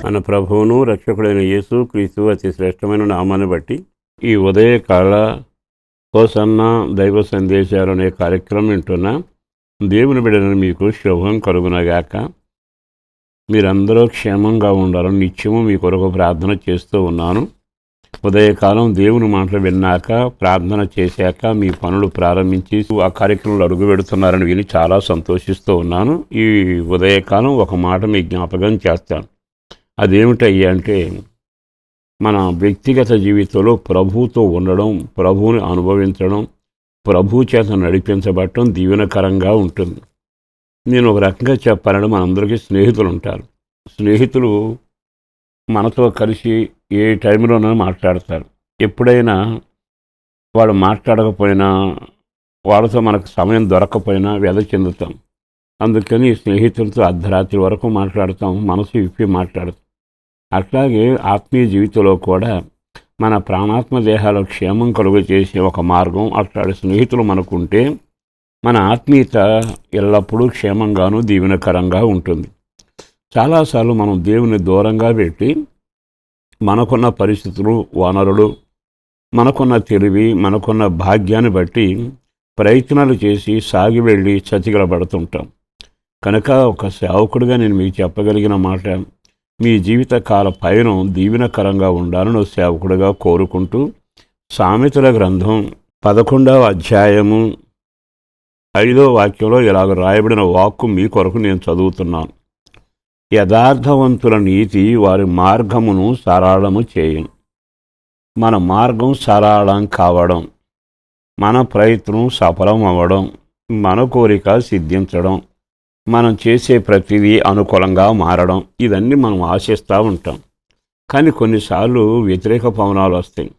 మన ప్రభువును రక్షకుడైన యేసు క్రీస్తు అతి శ్రేష్టమైన నామాన్ని బట్టి ఈ ఉదయకాల హోసన్న దైవ సందేశాలు అనే కార్యక్రమం వింటున్న దేవుని బిడ్డలను మీకు శుభం కలుగునగాక. మీరందరూ క్షేమంగా ఉండాలని నిత్యము మీ కొరకు ప్రార్థన చేస్తూ ఉన్నాను. ఉదయకాలం దేవుని మాటలు విన్నాక ప్రార్థన చేశాక మీ పనులు ప్రారంభించి ఆ కార్యక్రమంలో అడుగు పెడుతున్నారని విని చాలా సంతోషిస్తూ ఉన్నాను. ఈ ఉదయకాలం ఒక మాట మీ జ్ఞాపకం చేస్తాను. అదేమిటయ్యా అంటే, మన వ్యక్తిగత జీవితంలో ప్రభువుతో ఉండడం, ప్రభువుని అనుభవించడం, ప్రభు చేత నడిపించబడటం దీవెనకరంగా ఉంటుంది. నేను ఒక రకంగా చెప్పాలంటే మనందరికీ స్నేహితులు ఉంటారు. స్నేహితులు మనతో కలిసి ఏ టైంలోనైనా మాట్లాడతారు. ఎప్పుడైనా వాడు మాట్లాడకపోయినా, వాళ్ళతో మనకు సమయం దొరకకపోయినా వ్యధ చెందుతాం. అందుకని స్నేహితులతో అర్ధరాత్రి వరకు మాట్లాడతాం, మనసు విప్పి మాట్లాడతాం. అట్లాగే ఆత్మీయ జీవితంలో కూడా మన ప్రాణాత్మ దేహాల క్షేమం కలుగ చేసే ఒక మార్గం అట్లాంటి స్నేహితులు మనకుంటే మన ఆత్మీయత ఎల్లప్పుడూ క్షేమంగాను దీవెనకరంగా ఉంటుంది. చాలాసార్లు మనం దేవుని దూరంగా పెట్టి మనకున్న పరిస్థితులు, వనరులు, మనకున్న తెలివి, మనకున్న భాగ్యాన్ని బట్టి ప్రయత్నాలు చేసి సాగి వెళ్ళి చతికిలబడుతుంటాం. కనుక ఒక సేవకుడిగా నేను మీకు చెప్పగలిగిన మాట, మీ జీవితకాల పయనం దీవెనకరంగా ఉండాలని సేవకుడిగా కోరుకుంటూ, సామెతల గ్రంథం 11వ అధ్యాయము 5వ వాక్యంలో ఇలాగ రాయబడిన వాక్కు మీ కొరకు నేను చదువుతున్నాను. యథార్థవంతుల నీతి వారి మార్గమును సరళము చేయను. మన మార్గం సరళం కావడం, మన ప్రయత్నం సఫలం అవ్వడం, మన కోరిక సిద్ధించడం, మనం చేసే ప్రతిదీ అనుకూలంగా మారడం, ఇవన్నీ మనం ఆశిస్తూ ఉంటాం. కానీ కొన్నిసార్లు వ్యతిరేక పవనాలు వస్తాయి.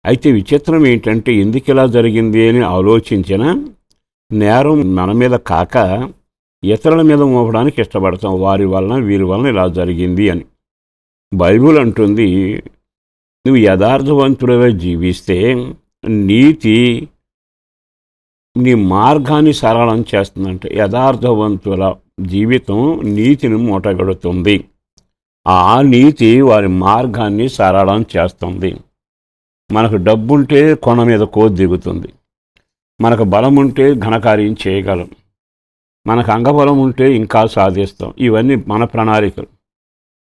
అయితే విచిత్రం ఏంటంటే, ఎందుకు ఇలా జరిగింది అని ఆలోచించిన నేరం మన మీద కాక ఇతరుల మీద మోపడానికి ఇష్టపడతాం. వారి వలన వీరి వలన ఇలా జరిగింది అని. బైబిల్ అంటుంది, నువ్వు యథార్థవంతుడిగా జీవిస్తే నీతి నీ మార్గాన్ని సరళం చేస్తుందంటే, యథార్థవంతుల జీవితం నీతిని మూటగడుతుంది. ఆ నీతి వారి మార్గాన్ని సరళం చేస్తుంది. మనకు డబ్బుంటే కొండ మీద కోతి దిగుతుంది. మనకు బలం ఉంటే ఘనకార్యం చేయగలం. మనకు అంగబలం ఉంటే ఇంకా సాధిస్తాం. ఇవన్నీ మన ప్రణాళికలు.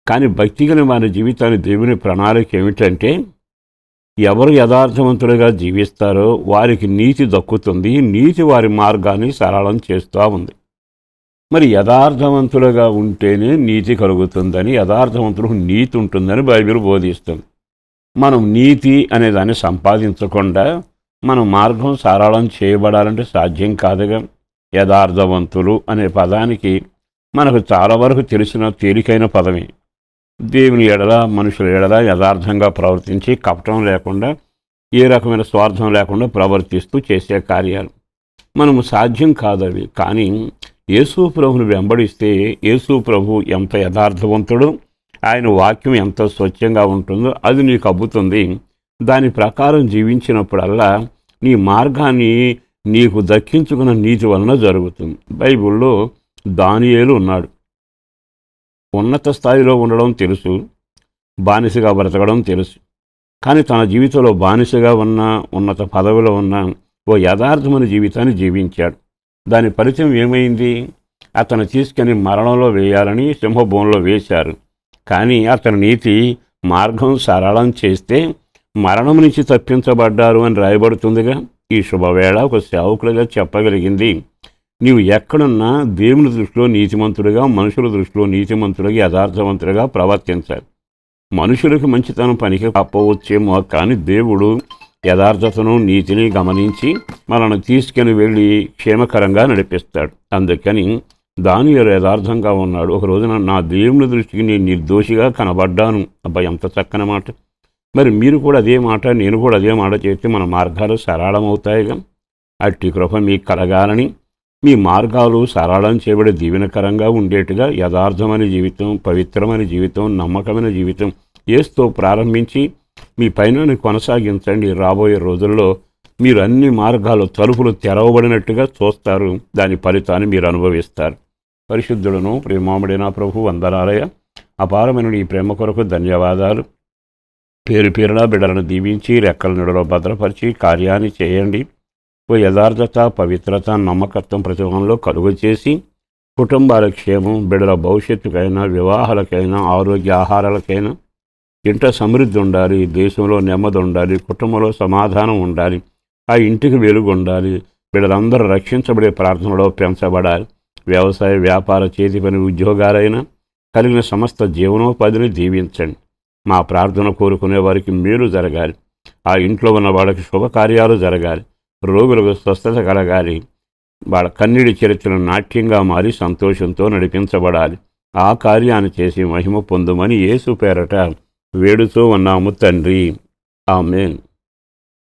కానీ భక్తిగల మన జీవితాన్ని దేవుని ప్రణాళిక ఏమిటంటే, ఎవరు యథార్థవంతులుగా జీవిస్తారో వారికి నీతి దక్కుతుంది. నీతి వారి మార్గాన్ని సరళం చేస్తూ ఉంది. మరి యథార్థవంతులుగా ఉంటేనే నీతి కలుగుతుందని, యథార్థవంతులకు నీతి ఉంటుందని బైబిల్ బోధిస్తుంది. మనం నీతి అనే దాన్ని సంపాదించకుండా మన మార్గం సరళం చేయబడాలంటే సాధ్యం కాదుగా. యథార్థవంతులు అనే పదానికి మనకు చాలా వరకు తెలిసిన తేలికైన పదమే. దేవుని ఎడల, మనుషుల ఎడల యథార్థంగా ప్రవర్తించి కపటం లేకుండా, ఏ రకమైన స్వార్థం లేకుండా ప్రవర్తిస్తూ చేసే కార్యాలు మనము సాధ్యం కాదవి. కానీ యేసు ప్రభుని వెంబడిస్తే యేసు ప్రభు ఎంత యథార్థవంతుడు, ఆయన వాక్యం ఎంత స్వచ్ఛంగా ఉంటుందో అది నీకు అబ్బుతుంది. దాని ప్రకారం జీవించినప్పుడల్లా నీ మార్గాన్ని నీకు దక్కించుకున్న నీతి వలన జరుగుతుంది. బైబిల్లో దానియేలు ఉన్నాడు. ఉన్నత స్థాయిలో ఉండడం తెలుసు, బానిసగా బ్రతకడం తెలుసు. కానీ తన జీవితంలో బానిసగా ఉన్న, ఉన్నత పదవిలో ఉన్న ఓ యథార్థమైన జీవితాన్ని జీవించాడు. దాని ఫలితం ఏమైంది? అతను తీసుకొని మరణంలో వేయాలని సింహభూమిలో వేశారు. కానీ అతని నీతి మార్గం సరళం చేస్తే మరణం నుంచి తప్పించబడ్డారు అని రాయబడుతుందిగా. ఈ శుభవేళ ఒక సేవకులుగా చెప్పగలిగింది, నీవు ఎక్కడున్నా దేవుని దృష్టిలో నీతిమంతుడిగా, మనుషుల దృష్టిలో నీతిమంతుడిగా, యథార్థవంతుడిగా ప్రవర్తించాలి. మనుషులకు మంచితనం పనికి తప్పవచ్చేమో, కానీ దేవుడు యథార్థతను, నీతిని గమనించి మనల్ని తీసుకుని వెళ్ళి క్షేమకరంగా నడిపిస్తాడు. అందుకని దానియేలు యథార్థంగా ఉన్నాడు. ఒక రోజున నా దేవుని దృష్టికి నేను నిర్దోషిగా కనబడ్డాను. అబ్బా, ఎంత చక్కని మాట. మరి మీరు కూడా అదే మాట, నేను కూడా అదే మాట చేస్తే మన మార్గాలు సరళమవుతాయిగా. అట్టి కృప మీకు కలగాలని, మీ మార్గాలు సరళం చేయబడి దీవెనకరంగా ఉండేట్టుగా యథార్థమైన జీవితం, పవిత్రమైన జీవితం, నమ్మకమైన జీవితం యేసుతో ప్రారంభించి మీ పైన కొనసాగించండి. రాబోయే రోజుల్లో మీరు అన్ని మార్గాలు తలుపులు తెరవబడినట్టుగా చూస్తారు. దాని ఫలితాన్ని మీరు అనుభవిస్తారు. పరిశుద్ధులను ప్రేమాముడైన ప్రభు వందనాలయ. అపారమైన ఈ ప్రేమ కొరకు ధన్యవాదాలు. పేరు పేరున బిడ్డలను దీవించి రెక్కల నీడలో భద్రపరిచి కార్యాన్ని చేయండి. ఓ యథార్థత, పవిత్రత, నమ్మకత్వం ప్రతిభంలో కలుగు చేసి కుటుంబాల క్షేమం, బిడ్డల భవిష్యత్తుకైనా, వివాహాలకైనా, ఆరోగ్య ఆహారాలకైనా ఇంట సమృద్ధి ఉండాలి, దేశంలో నెమ్మది ఉండాలి, కుటుంబంలో సమాధానం ఉండాలి, ఆ ఇంటికి వెలుగు ఉండాలి, బిడ్డలందరూ రక్షించబడే ప్రార్థనలో పెంచబడాలి. వ్యవసాయ, వ్యాపార, చేతి పని, ఉద్యోగాలైనా కలిగిన సమస్త జీవనోపాధిని దీవించండి. మా ప్రార్థన కోరుకునే వారికి మేలు జరగాలి, ఆ ఇంట్లో ఉన్న వాళ్ళకి శుభకార్యాలు జరగాలి, రోగులకు స్వస్థత కలగాలి, వాళ్ళ కన్నీడి చరిత్రను నాట్యంగా మారి సంతోషంతో నడిపించబడాలి. ఆ కార్యాన్ని చేసి మహిమ పొందుమని యేసు పేరట వేడుతూ ఉన్నాము తండ్రి. ఆమేన్.